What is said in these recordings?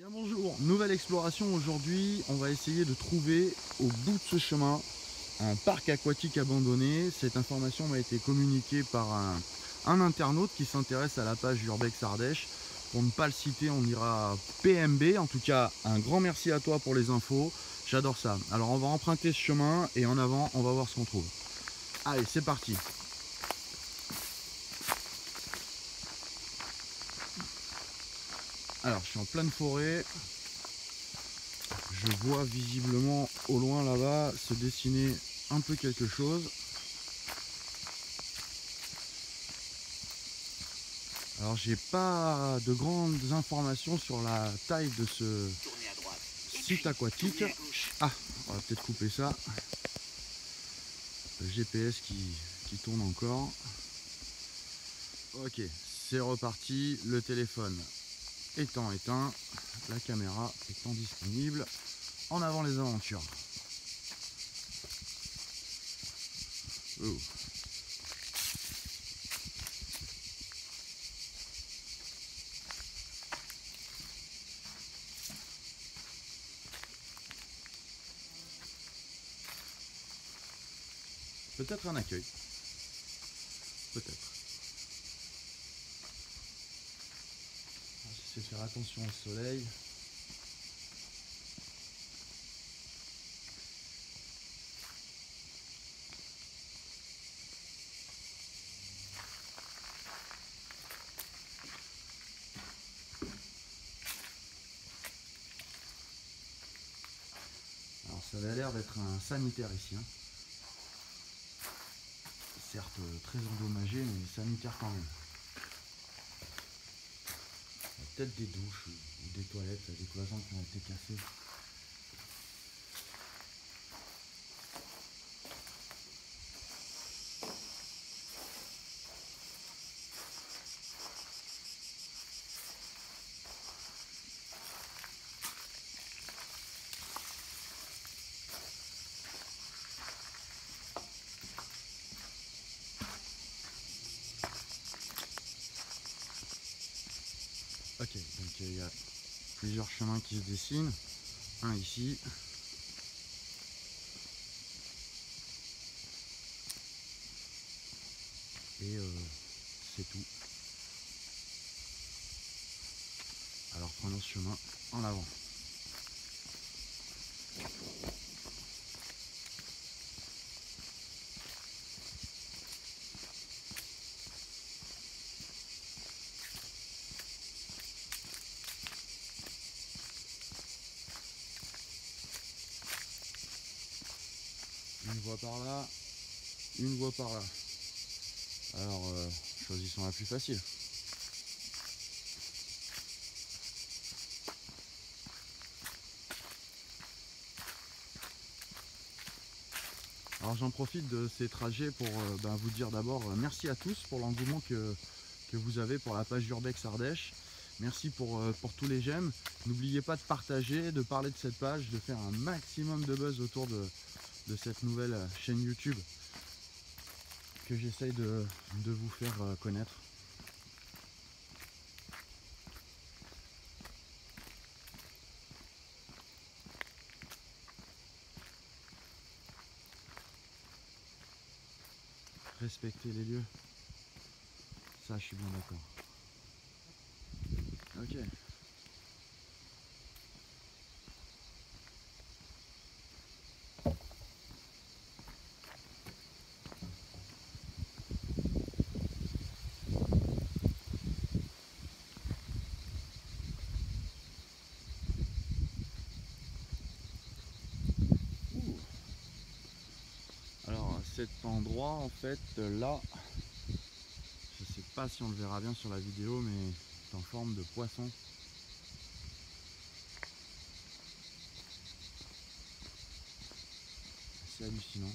Bien bonjour, nouvelle exploration aujourd'hui. On va essayer de trouver au bout de ce chemin un parc aquatique abandonné. Cette information m'a été communiquée par un internaute qui s'intéresse à la page Urbex Ardèche. Pour ne pas le citer, on ira PMB. En tout cas, un grand merci à toi pour les infos. J'adore ça. Alors on va emprunter ce chemin et en avant, on va voir ce qu'on trouve. Allez, c'est parti. Alors, je suis en pleine forêt. Je vois visiblement au loin là-bas se dessiner un peu quelque chose. Alors j'ai pas de grandes informations sur la taille de ce site aquatique. Ah, on va peut-être couper ça. Le GPS qui tourne encore. Ok, c'est reparti. Le téléphone étant éteint, la caméra étant disponible. En avant les aventures. Oh. Peut-être un accueil. Peut-être. J'essaie de faire attention au soleil. Alors ça avait l'air d'être un sanitaire ici. Hein. Certes très endommagé, mais sanitaire quand même. Peut-être des douches ou des toilettes, des cloisons qui ont été cassées. Ok, donc il y a plusieurs chemins qui se dessinent. Un ici. Et c'est tout. Alors prenons ce chemin en avant. Une voie par là, une voie par là. Alors choisissons la plus facile. Alors j'en profite de ces trajets pour vous dire d'abord merci à tous pour l'engouement que vous avez pour la page Urbex Ardèche. Merci pour tous les j'aime. N'oubliez pas de partager, de parler de cette page, de faire un maximum de buzz autour de cette nouvelle chaîne YouTube que j'essaye de vous faire connaître. Respecter les lieux, ça je suis bien d'accord. Ok. Alors cet endroit en fait là, je sais pas si on le verra bien sur la vidéo, mais c'est en forme de poisson. C'est hallucinant.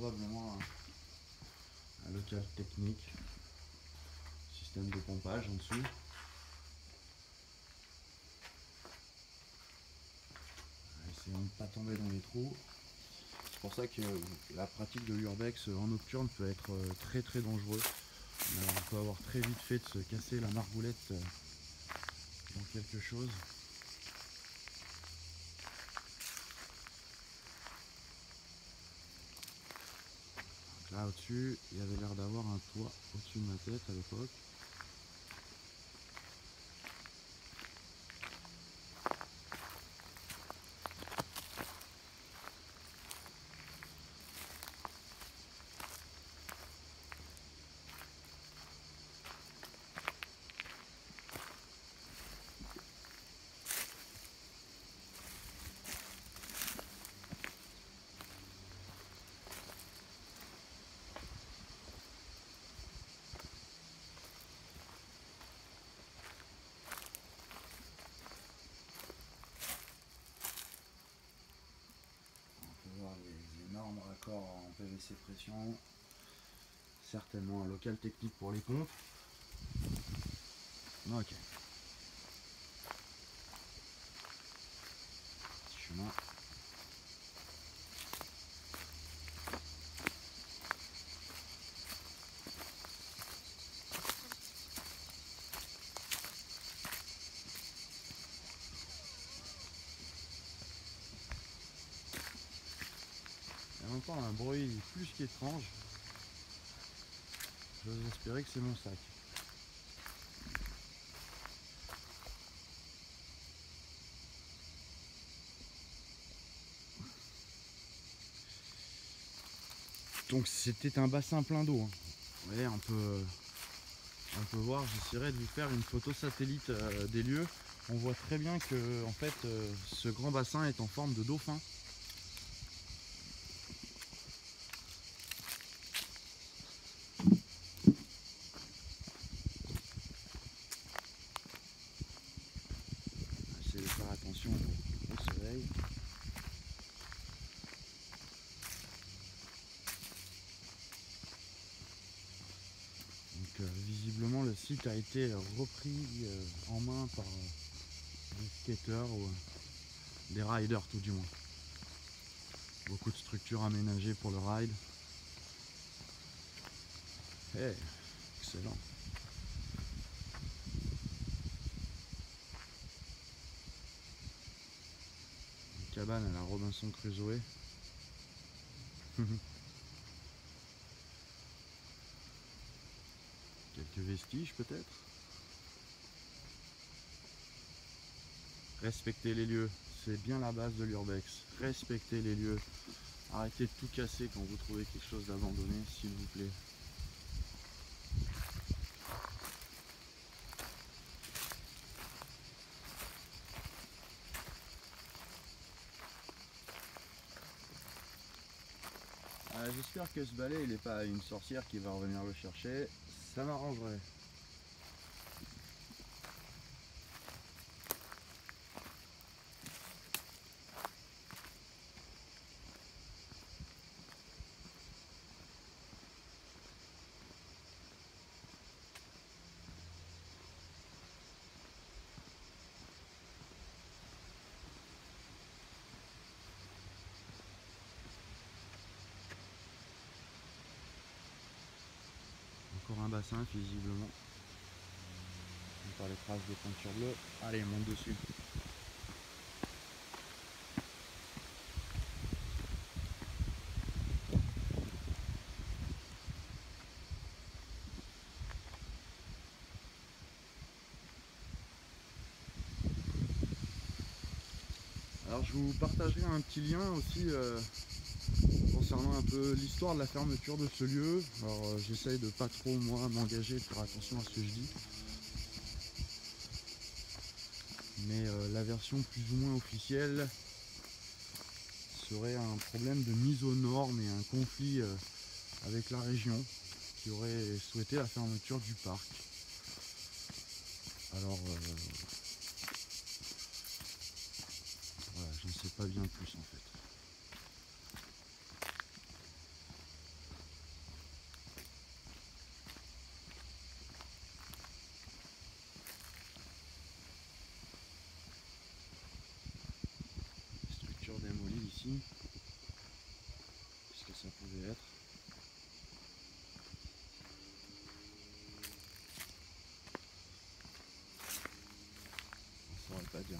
probablement un local technique, système de pompage en dessous. Essayons de ne pas tomber dans les trous. C'est pour ça que la pratique de l'urbex en nocturne peut être très très dangereux. On peut avoir très vite fait de se casser la margoulette dans quelque chose. Donc là au-dessus, il y avait l'air d'avoir un toit au-dessus de ma tête à l'époque. Raccord en PVC pression, certainement un local technique pour les pompes. Ok. Petit chemin. On entend un bruit plus qu'étrange. J'ose espérer que c'est mon sac. Donc c'était un bassin plein d'eau. Vous voyez, on peut voir, j'essaierai de vous faire une photo satellite des lieux. On voit très bien que en fait ce grand bassin est en forme de dauphin. Essayez de faire attention au soleil. Donc visiblement le site a été repris en main par des skateurs ou des riders tout du moins. Beaucoup de structures aménagées pour le ride. Hey, excellent. Une cabane à la Robinson Crusoe. Quelques vestiges peut-être. Respectez les lieux, c'est bien la base de l'urbex. Respectez les lieux. Arrêtez de tout casser quand vous trouvez quelque chose d'abandonné, s'il vous plaît. J'espère que ce balai il n'est pas une sorcière qui va revenir le chercher. Ça m'arrangerait. Encore un bassin visiblement. Par les traces de peinture bleue. Allez, monte dessus. Alors je vous partagerai un petit lien aussi concernant un peu l'histoire de la fermeture de ce lieu. Alors j'essaye de pas trop moi m'engager, de faire attention à ce que je dis. Mais la version plus ou moins officielle serait un problème de mise aux normes et un conflit avec la région qui aurait souhaité la fermeture du parc. Alors voilà, je ne sais pas bien plus en fait. ici. Qu'est-ce que ça pouvait être? On ne saurait pas dire.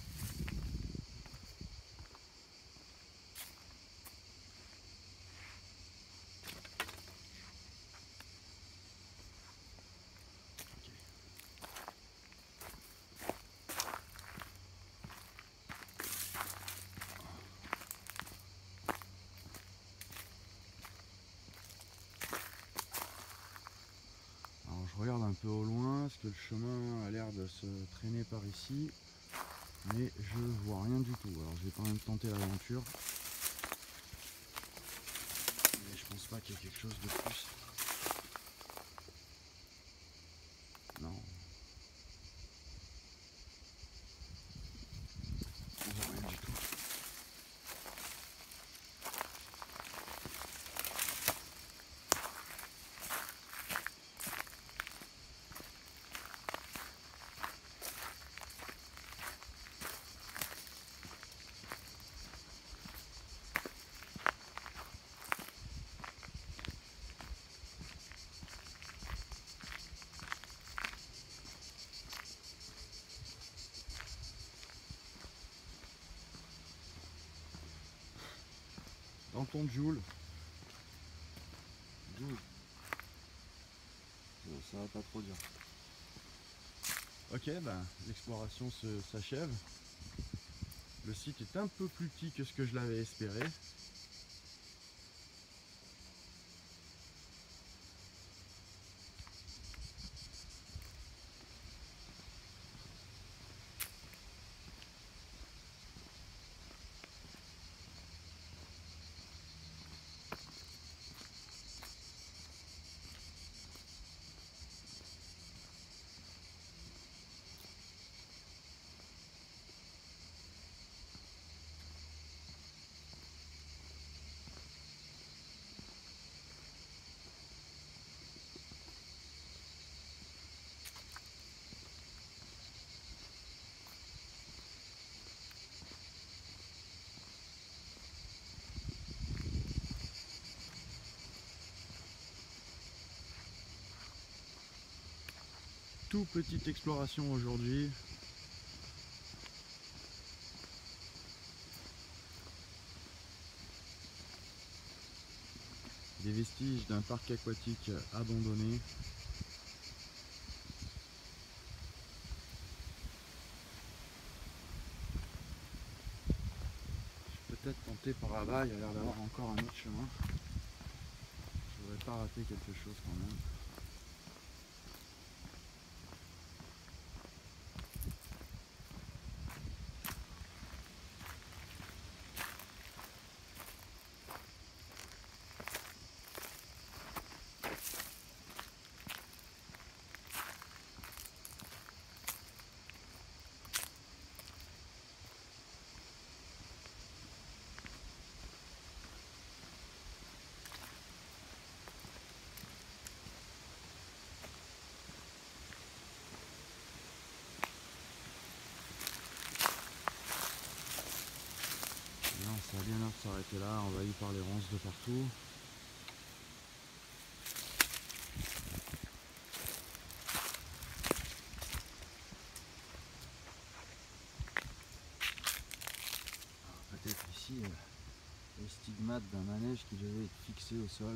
Alors je regarde un peu au loin parce que le chemin a l'air de se traîner par ici, mais je vois rien du tout. Alors je vais quand même tenter l'aventure, mais je pense pas qu'il y ait quelque chose de plus. Non. On voit rien du tout. Dans ton Joule. Joule. Ça va pas trop dire. Ok, ben, l'exploration s'achève. Le site est un peu plus petit que ce que je l'avais espéré. Tout petite exploration aujourd'hui. Des vestiges d'un parc aquatique abandonné. Je vais peut-être tenter par là-bas, il y a l'air d'avoir encore un autre chemin. Je voudrais pas rater quelque chose quand même. Là, ça a bien l'air de s'arrêter là, envahi par les ronces de partout. Peut-être ici les stigmates d'un manège qui devait être fixé au sol.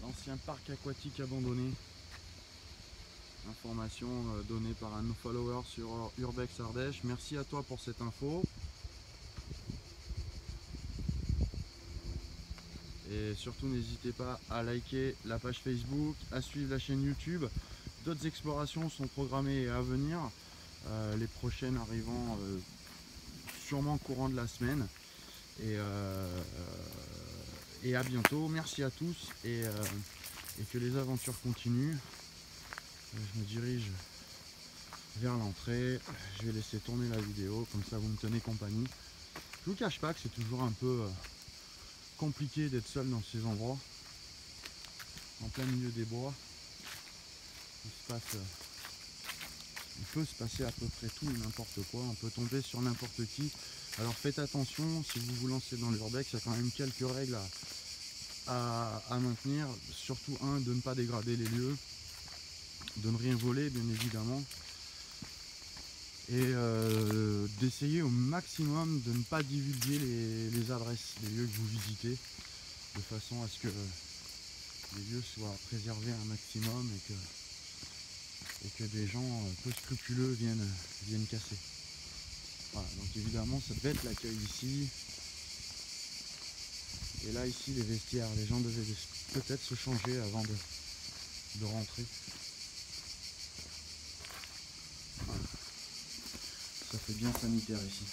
L'ancien parc aquatique abandonné. Information donnée par un follower sur Urbex Ardèche. Merci à toi pour cette info. Et surtout n'hésitez pas à liker la page Facebook, à suivre la chaîne YouTube. D'autres explorations sont programmées à venir, les prochaines arrivant sûrement courant de la semaine. Et à bientôt, merci à tous et que les aventures continuent. Je me dirige vers l'entrée, je vais laisser tourner la vidéo, comme ça vous me tenez compagnie. Je vous cache pas que c'est toujours un peu compliqué d'être seul dans ces endroits, en plein milieu des bois. Il peut se passer à peu près tout et n'importe quoi, on peut tomber sur n'importe qui. Alors faites attention, si vous vous lancez dans l'urbex, il y a quand même quelques règles à maintenir. Surtout de ne pas dégrader les lieux, de ne rien voler bien évidemment. Et d'essayer au maximum de ne pas divulguer les adresses des lieux que vous visitez, de façon à ce que les lieux soient préservés un maximum et que des gens peu scrupuleux viennent casser. Voilà, donc évidemment ça devait être l'accueil ici. Et là ici les vestiaires, les gens devaient peut-être se changer avant de rentrer. Voilà. Ça fait bien sanitaire ici.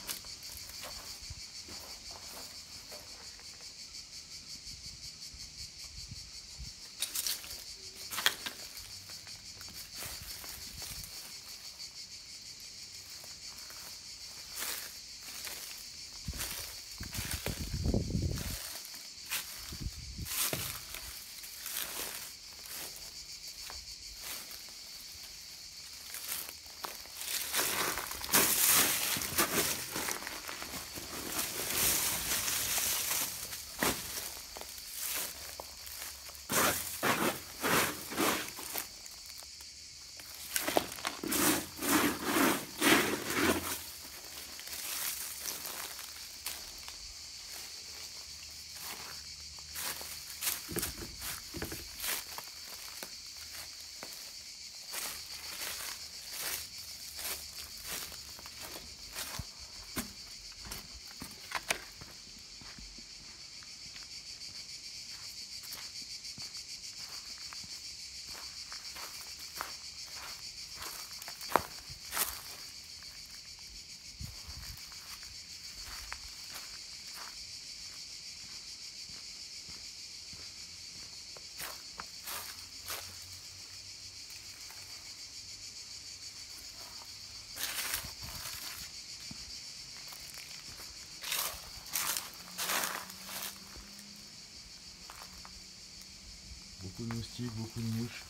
Beaucoup de moustiques, beaucoup de mouches.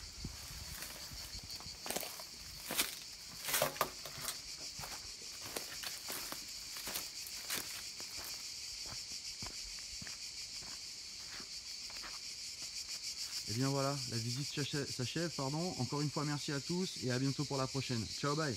Et bien voilà, la visite s'achève, pardon. Encore une fois merci à tous et à bientôt pour la prochaine. Ciao, bye.